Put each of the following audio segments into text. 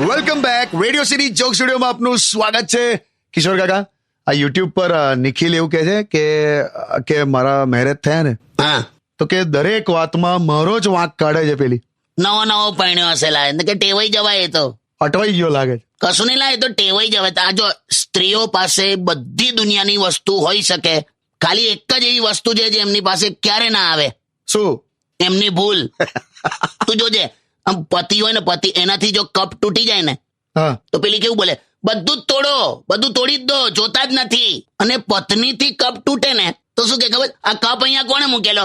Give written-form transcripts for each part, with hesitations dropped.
Welcome back. Radio city joke સ્ટુડિયોમાં આપનું સ્વાગત છે. કિશોર કાકા, આ યુટ્યુબ પર નિખિલ એવું કહે છે કે મારા મેરેજ થયા ને, હા, તો કે દરેક વાતમાં મારો જ વાંક કાઢે છે. પેલી નવો પૈણ્યો હશે લાય કે ટેવાઈ જવાય. એ તો અટવાઈ ગયો લાગે છે. કશું નહીં લાય, તો ટેવાઈ જવાય. આ જો સ્ત્રીઓ પાસે બધી દુનિયાની વસ્તુ હોઈ શકે, ખાલી એક જ એવી વસ્તુ છે જે એમની પાસે ક્યારે ના આવે. શું? એમની ભૂલ. તું જોજે, આમ પતિ હોય ને, પતિ એનાથી જો કપ તૂટી જાય ને, હા, તો પેલી કેવું બોલે, બધું જ તોડો, બધું તોડી જ દો, જોતા જ નથી. અને પત્નીથી કપ તૂટે ને તો શું કે ખબર, આ કપ અહીંયા કોણે મૂકેલો?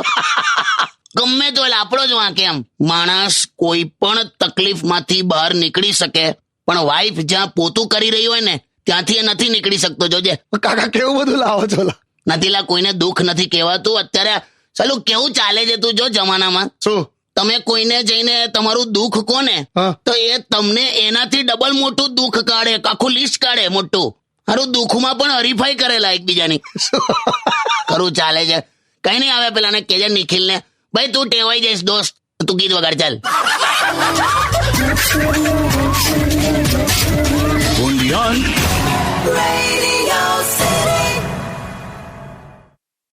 ગમે તો આપણો જ વાંક. એમ માણસ કોઈ પણ તકલીફમાંથી બહાર નીકળી શકે, પણ વાઈફ જ્યાં પોતું કરી રહી હોય ને ત્યાંથી એ નથી નીકળી શકતો. જોજે કાકા કેવું બધું લાવો છો. નથી લા, કોઈને દુઃખ નથી કહેવાતું. અત્યારે ચાલું કેવું ચાલે છે તું જો જમાનામાં. શું? તમે કોઈને જઈને તમારું દુઃખ કોને, હા, તો એ તમને એનાથી ડબલ મોટું દુઃખ કાઢે, આખું લિસ્ટ કાઢે મોટું. હારું, દુઃખમાં પણ હરીફાઈ કરેલા એકબીજાની. ખરું ચાલે છે. કઈ નહીં, આવે પેલાને કેજે નિખિલ ને, ભાઈ તું ટેવાઈ જઈશ દોસ્ત, તું ગીત વગાડ ચાલ.